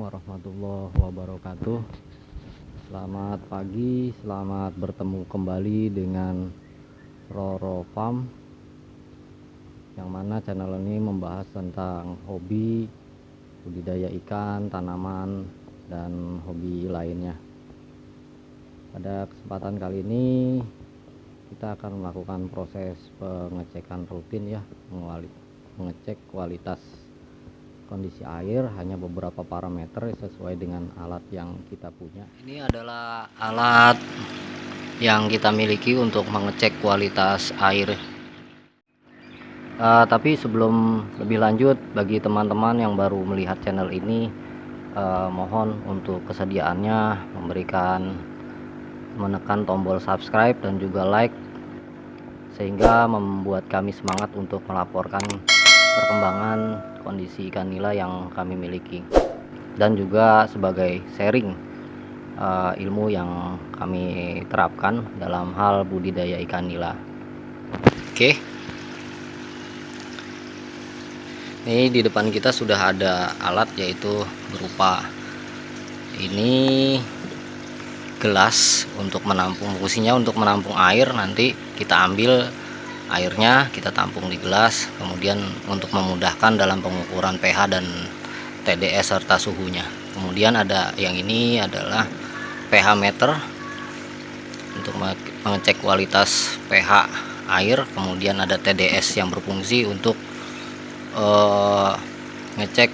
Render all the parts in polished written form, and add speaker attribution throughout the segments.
Speaker 1: warahmatullahi wabarakatuh. Selamat pagi, selamat bertemu kembali dengan Roro Farm, yang mana channel ini membahas tentang hobi budidaya ikan, tanaman, dan hobi lainnya. Pada kesempatan kali ini kita akan melakukan proses pengecekan rutin ya, mengecek kualitas kondisi air, hanya beberapa parameter sesuai dengan alat yang kita punya. Ini adalah alat yang kita miliki untuk mengecek kualitas air. Tapi sebelum lebih lanjut, bagi teman-teman yang baru melihat channel ini, mohon untuk kesediaannya menekan tombol subscribe dan juga like, sehingga membuat kami semangat untuk melaporkan perkembangan kondisi ikan nila yang kami miliki, dan juga sebagai sharing ilmu yang kami terapkan dalam hal budidaya ikan nila. Oke, ini di depan kita sudah ada alat, yaitu berupa ini gelas untuk menampung, fungsinya untuk menampung air. Nanti kita ambil airnya, kita tampung di gelas, kemudian untuk memudahkan dalam pengukuran pH dan TDS serta suhunya. Kemudian ada yang ini adalah pH meter untuk mengecek kualitas pH air. Kemudian ada TDS yang berfungsi untuk ngecek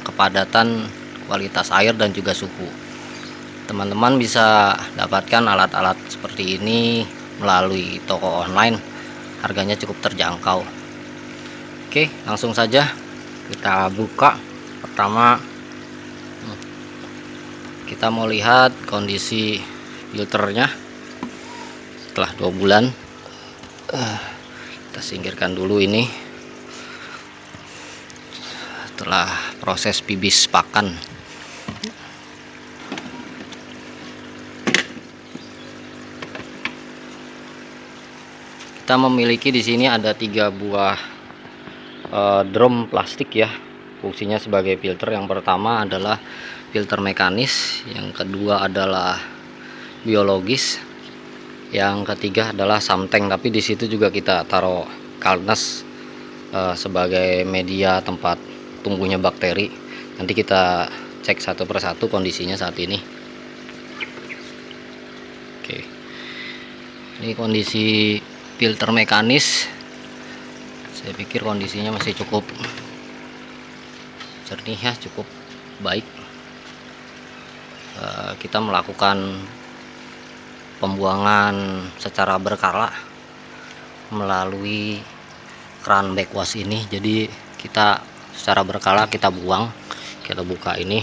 Speaker 1: kepadatan kualitas air dan juga suhu. Teman-teman bisa dapatkan alat-alat seperti ini melalui toko online, harganya cukup terjangkau. Oke, langsung saja kita buka. Pertama, kita mau lihat kondisi filternya setelah 2 bulan. Kita singkirkan dulu ini setelah proses bibis pakan. Kita memiliki di sini ada 3 buah drum plastik ya, fungsinya sebagai filter. Yang pertama adalah filter mekanis, yang kedua adalah biologis, yang ketiga adalah samteng. Tapi di situ juga kita taruh kalnes sebagai media tempat tumbuhnya bakteri. Nanti kita cek satu persatu kondisinya saat ini. Oke, ini kondisi filter mekanis. Saya pikir kondisinya masih cukup jernih ya, cukup baik. Kita melakukan pembuangan secara berkala melalui keran backwash ini. Jadi kita secara berkala kita buang, kita buka ini.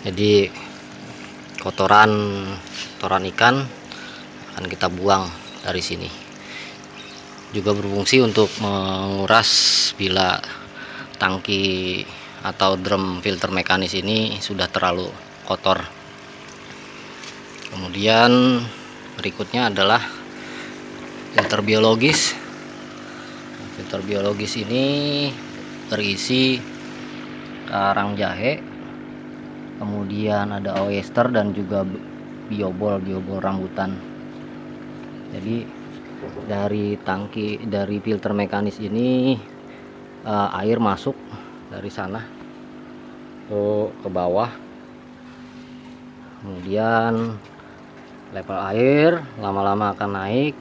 Speaker 1: Jadi kotoran ikan akan kita buang dari sini. Juga berfungsi untuk menguras bila tangki atau drum filter mekanis ini sudah terlalu kotor. Kemudian berikutnya adalah filter biologis. Filter biologis ini berisi karang jahe, kemudian ada oyster dan juga biobol rambutan. Jadi dari filter mekanis ini air masuk dari sana ke bawah. Kemudian level air lama-lama akan naik,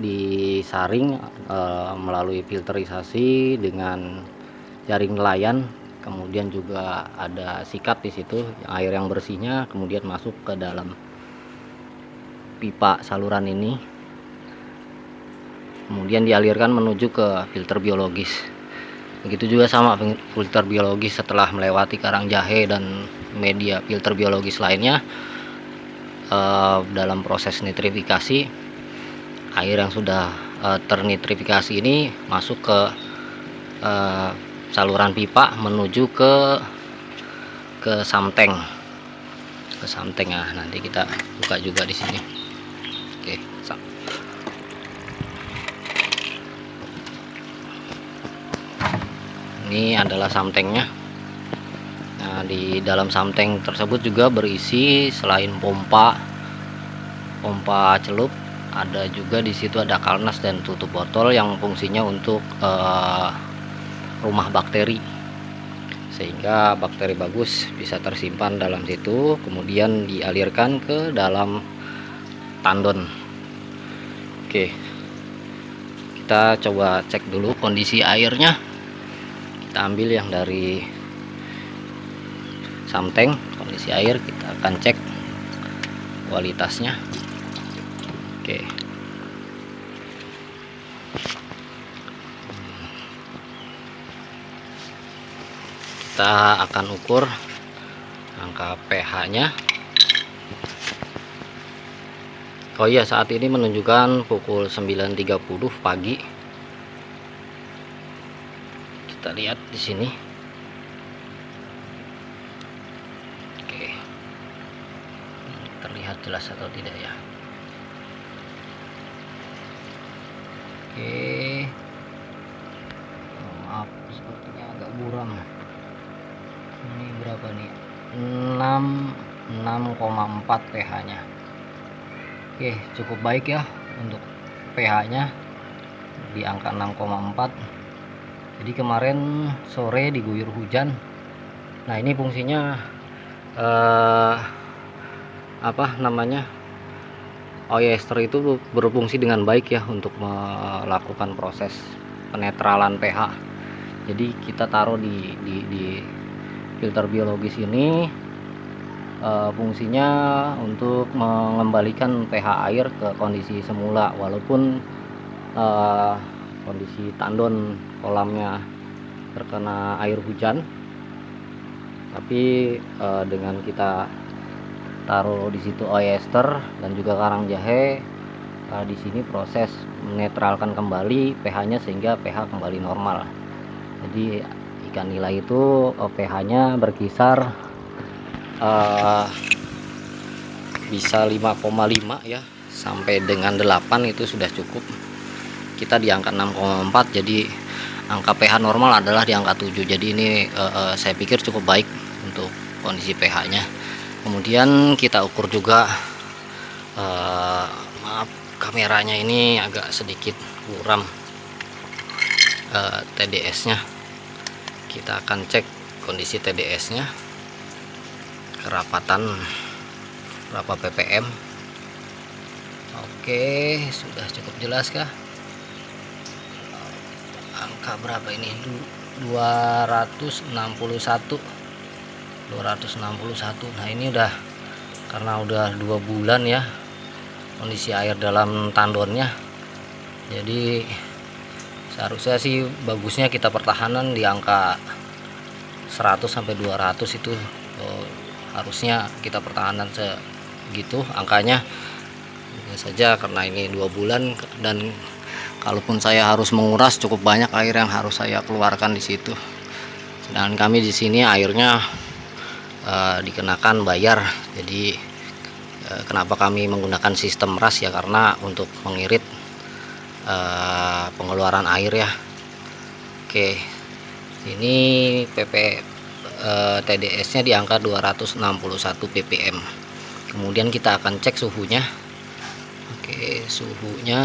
Speaker 1: disaring melalui filterisasi dengan jaring nelayan. Kemudian juga ada sikat di situ, air yang bersihnya kemudian masuk ke dalam pipa saluran ini, kemudian dialirkan menuju ke filter biologis. Begitu juga sama filter biologis, setelah melewati karang jahe dan media filter biologis lainnya, dalam proses nitrifikasi, air yang sudah ternitrifikasi ini masuk ke saluran pipa menuju ke samteng. Nanti kita buka juga di sini. Oke, ini adalah samtengnya. Nah, di dalam samteng tersebut juga berisi selain pompa celup, ada juga di situ ada kalnas dan tutup botol yang fungsinya untuk rumah bakteri, sehingga bakteri bagus bisa tersimpan dalam situ, kemudian dialirkan ke dalam tandon. Oke, kita coba cek dulu kondisi airnya. Kita ambil yang dari samteng, kondisi air kita akan cek kualitasnya. Oke, kita akan ukur angka pH-nya. Oh iya, saat ini menunjukkan pukul 9.30 pagi. Kita lihat di sini. Oke, terlihat jelas atau tidak ya? Oke, maaf, sepertinya agak buram. Ini berapa nih? 6,4 pH-nya. Oke, cukup baik ya untuk pH-nya di angka 6,4. Jadi kemarin sore diguyur hujan. Nah, ini fungsinya oyster itu berfungsi dengan baik ya untuk melakukan proses penetralan pH. Jadi kita taruh di filter biologis ini, fungsinya untuk mengembalikan pH air ke kondisi semula, walaupun kondisi tandon kolamnya terkena air hujan, tapi dengan kita taruh di situ oyster dan juga karang jahe, di sini proses menetralkan kembali pH-nya sehingga pH kembali normal. Jadi ikan nila itu pH-nya berkisar bisa 5,5 ya, sampai dengan 8 itu sudah cukup. Kita di angka 6,4, jadi angka pH normal adalah di angka 7. Jadi ini saya pikir cukup baik untuk kondisi pH-nya. Kemudian kita ukur juga, maaf kameranya ini agak sedikit buram, TDS-nya. Kita akan cek kondisi TDS-nya, kerapatan berapa ppm. Oke, sudah cukup jelas kah? Angka berapa ini? 261. Nah, ini udah, karena udah 2 bulan ya kondisi air dalam tandonnya, jadi seharusnya sih bagusnya kita pertahanan di angka 100 sampai 200 itu. Harusnya kita pertahanan segitu angkanya. Hanya saja karena ini 2 bulan, dan kalaupun saya harus menguras, cukup banyak air yang harus saya keluarkan di situ. Sedangkan kami di sini airnya dikenakan bayar. Jadi kenapa kami menggunakan sistem ras ya, karena untuk mengirit pengeluaran air ya. Oke, ini TDS nya di angka 261 ppm. Kemudian kita akan cek suhunya. Oke, suhunya,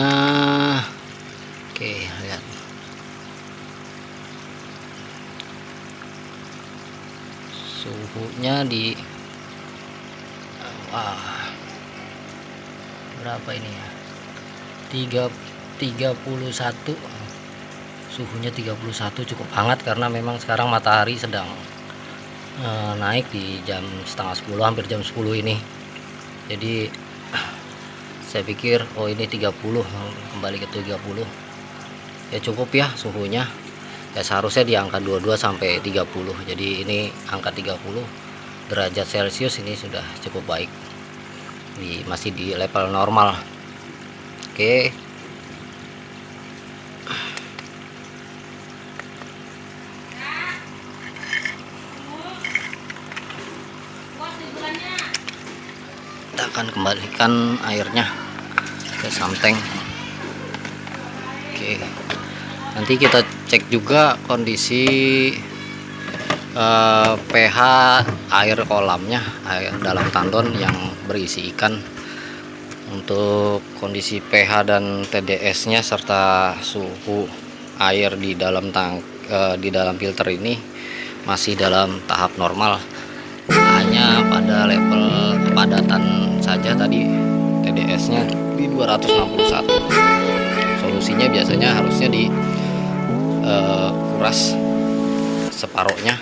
Speaker 1: oke, lihat. Suhunya di berapa ini ya, 31. Suhunya 31, cukup hangat karena memang sekarang matahari sedang naik di jam setengah 10, hampir jam 10 ini. Jadi saya pikir ini 30, kembali ke 30 ya, cukup ya suhunya ya. Seharusnya di angka 22 sampai 30. Jadi ini angka 30 derajat Celcius ini sudah cukup baik, masih di level normal. Oke, kita akan kembalikan airnya ke samteng. Oke, nanti kita cek juga kondisi pH air kolamnya, air dalam tandon yang berisi ikan. Untuk kondisi pH dan TDS-nya serta suhu air di dalam di dalam filter ini masih dalam tahap normal. Hanya pada level kepadatan saja tadi TDS-nya di 261. Solusinya biasanya harusnya di kuras separohnya.